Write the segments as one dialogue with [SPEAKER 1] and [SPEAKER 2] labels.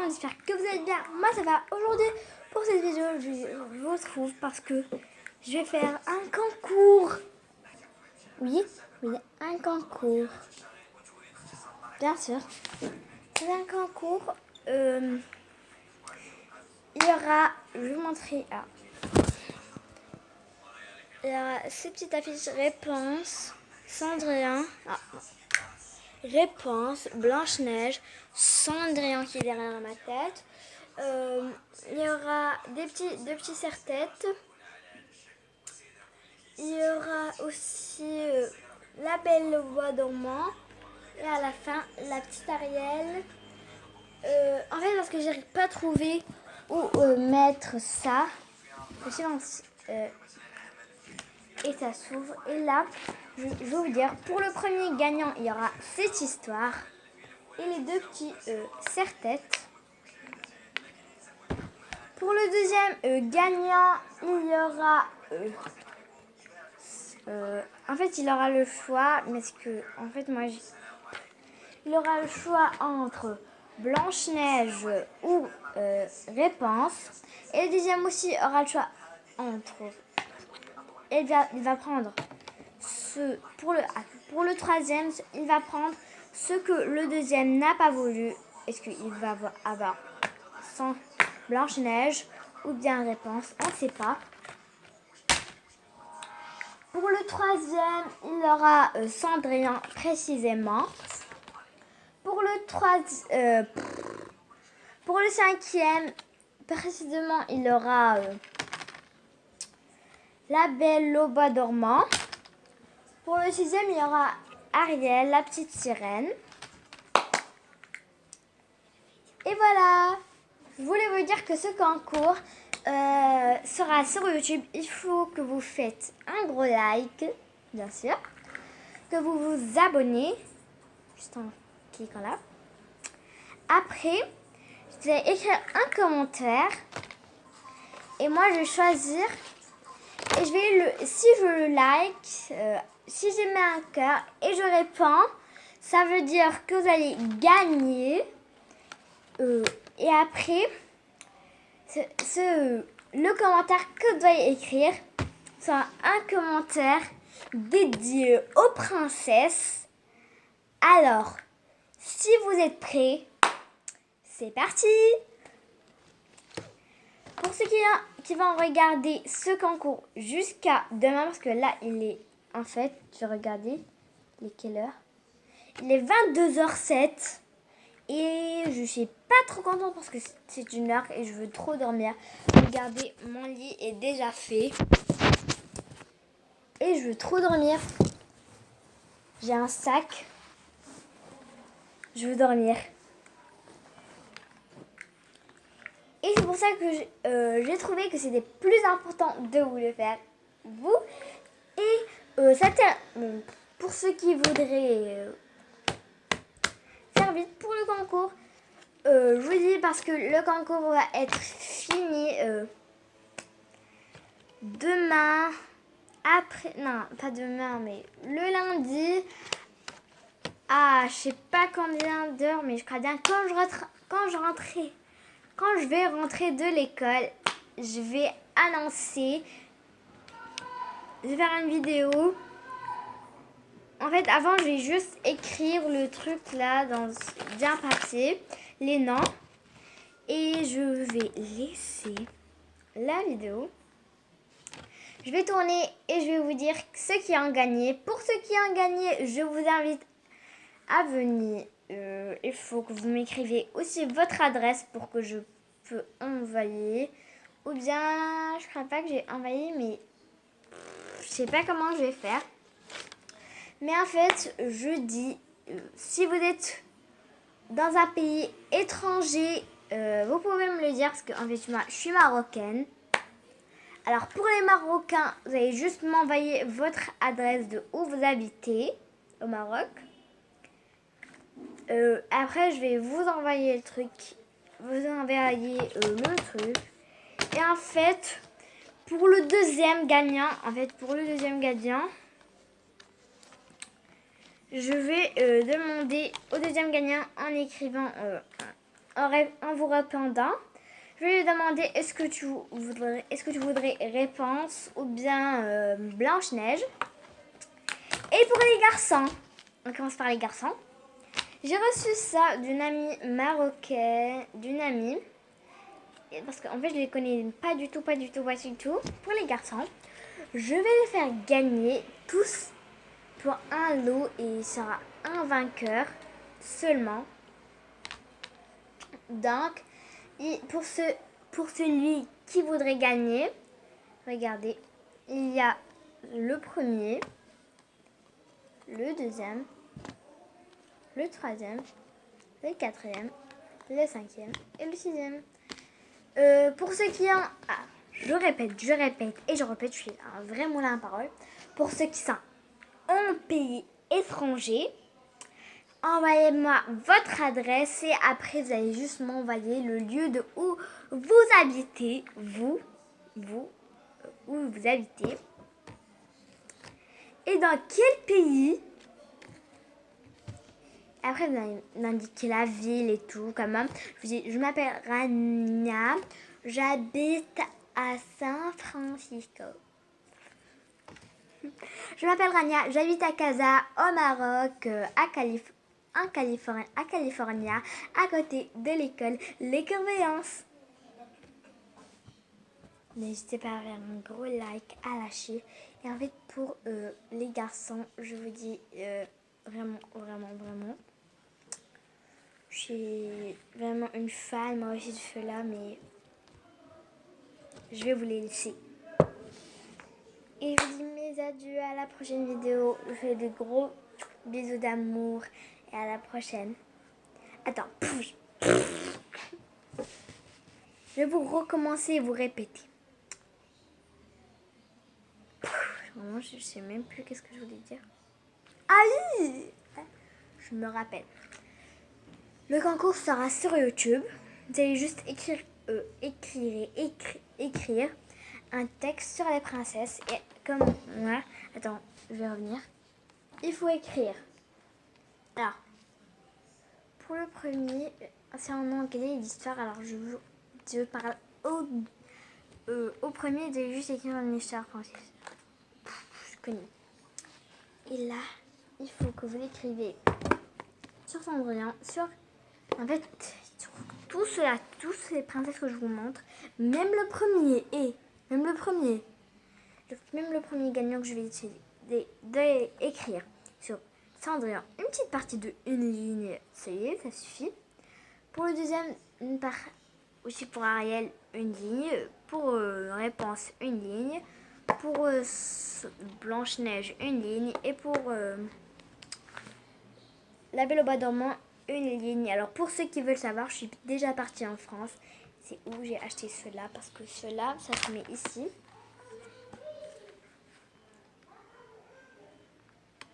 [SPEAKER 1] monde, j'espère que vous allez bien. Moi ça va. Aujourd'hui pour cette vidéo je vous retrouve parce que je vais faire un concours. Oui, un concours. Bien sûr. C'est un concours. Il y aura, je vais vous montrer. Il y aura ces petites affiches réponse, Cendrillon. Réponse, Blanche-Neige, Cendrillon qui est derrière ma tête. Il y aura deux petits serre-têtes. Il y aura aussi la Belle au bois dormant. Et à la fin, la petite Ariel. En fait, parce que j'arrive pas à trouver où mettre ça. Et ça s'ouvre. Et là, je vais vous dire, pour le premier gagnant, il y aura cette histoire. Et les deux petits serre-têtes. Pour le deuxième gagnant, il y aura... en fait, il aura le choix, mais ce que... En fait, il aura le choix entre Blanche-Neige ou Réponse. Et le deuxième aussi aura le choix entre... Il va prendre ce... Pour le troisième, il va prendre ce que le deuxième n'a pas voulu. Est-ce qu'il va avoir sans Blanche-Neige ou bien Réponse? On ne sait pas. Pour le troisième, il aura Cendrillon précisément. Pour le cinquième, précisément, il aura la Belle au bois dormant. Pour le sixième, il y aura Ariel, la petite sirène. Et voilà. Je voulais vous dire que ce concours sera sur YouTube. Il faut que vous faites un gros like, bien sûr. Que vous vous abonnez. Juste en cliquant là. Après, vous allez écrire un commentaire. Et moi, je vais choisir. Et si je le like, si je mets un cœur et je réponds, ça veut dire que vous allez gagner. Et après, le commentaire que vous devez écrire sera un commentaire dédié aux princesses. Alors, si vous êtes prêts, c'est parti! Pour ceux qui vont regarder ce concours jusqu'à demain, parce que là, il est, en fait, je regardais, il est quelle heure? Il est 22h07 et je suis pas trop contente parce que c'est une heure et je veux trop dormir. Regardez, mon lit est déjà fait et je veux trop dormir. J'ai un sac, je veux dormir. Et c'est pour ça que j'ai trouvé que c'était plus important de vous le faire, vous. Et pour ceux qui voudraient faire vite pour le concours, je vous dis parce que le concours va être fini demain, non pas demain, mais le lundi à je sais pas combien d'heures, mais je crois bien quand je vais rentrer de l'école, je vais annoncer, je vais faire une vidéo. En fait, avant, je vais juste écrire le truc là dans bien papier, les noms. Et je vais laisser la vidéo. Je vais tourner et je vais vous dire ceux qui ont gagné. Pour ceux qui ont gagné, je vous invite à venir. Il faut que vous m'écrivez aussi votre adresse pour que je peux envoyer. Ou bien, je crois pas que j'ai envoyé, mais je sais pas comment je vais faire. Mais en fait, je dis, si vous êtes dans un pays étranger, vous pouvez me le dire parce qu'en fait, moi, je suis marocaine. Alors, pour les Marocains, vous allez juste m'envoyer votre adresse de où vous habitez au Maroc. Après, je vais vous envoyer le truc. Vous envoyez le truc. Et en fait, pour le deuxième gagnant, je vais demander au deuxième gagnant en écrivant en vous répondant. Je vais lui demander est-ce que tu voudrais Réponse ou bien Blanche-Neige. Et pour les garçons, on commence par les garçons. J'ai reçu ça d'une amie marocaine, parce qu'en fait je les connais pas du tout. Pour les garçons, je vais les faire gagner tous pour un lot et il sera un vainqueur seulement. Donc, pour celui qui voudrait gagner, regardez, il y a le premier, le deuxième, le troisième, le quatrième, le cinquième et le sixième. Pour ceux qui ont... Ah, je répète et je répète, je suis un vrai moulin à parole. Pour ceux qui sont en pays étranger, envoyez-moi votre adresse et après vous allez juste m'envoyer le lieu de où vous habitez, où vous habitez et dans quel pays. Après vous allez m'indiquer la ville et tout, comme moi. Je m'appelle Rania, j'habite à San Francisco. Je m'appelle Rania, j'habite à Casa, au Maroc, en California, à côté de l'école N'hésitez pas à faire un gros like, à lâcher. Et en fait, pour les garçons, je vous dis vraiment, je suis vraiment une fan, moi aussi, de ceux-là, mais je vais vous les laisser. Et je vous dis mes adieux, à la prochaine vidéo. Je vous fais de gros bisous d'amour et à la prochaine. Attends. Je vais vous recommencer et vous répéter. Vraiment, je sais même plus qu'est-ce que je voulais dire. Ah oui, je me rappelle. Le concours sera sur YouTube. Vous allez juste écrire un texte sur les princesses. Et comme moi, attends, je vais revenir. Il faut écrire. Alors, pour le premier, c'est en anglais l'histoire. Alors, je parle au premier, vous allez juste écrire une histoire française. Je connais. Et là, il faut que vous l'écrivez sur Cendrillon, en fait, tous les princesses que je vous montre, même le premier gagnant que je vais essayer d'écrire sur Cendrillon, une petite partie de une ligne, ça y est, ça suffit. Pour le deuxième, aussi pour Ariel, une ligne. Pour Réponse, une ligne. Pour Blanche-Neige, une ligne. Et pour La Belle au Bois dormant, une ligne. Alors pour ceux qui veulent savoir, je suis déjà partie en France. C'est où j'ai acheté cela, parce que cela, ça se met ici.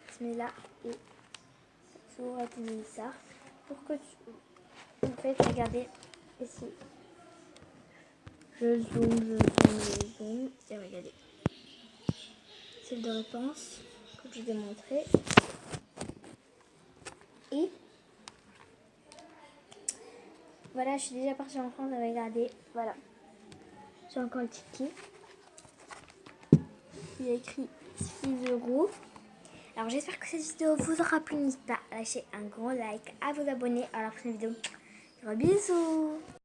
[SPEAKER 1] Ça se met là et ça s'ouvre avec ça. Pour que en fait, regardez ici. Je zoome. Et regardez. Celle de Réponse que je vous ai montré. Et voilà, je suis déjà partie en France, regardez, voilà. J'ai encore le ticket. Il y a écrit 6 €. Alors j'espère que cette vidéo vous aura plu. N'hésitez pas à lâcher un gros like, à vous abonner à la prochaine vidéo. Gros bisous.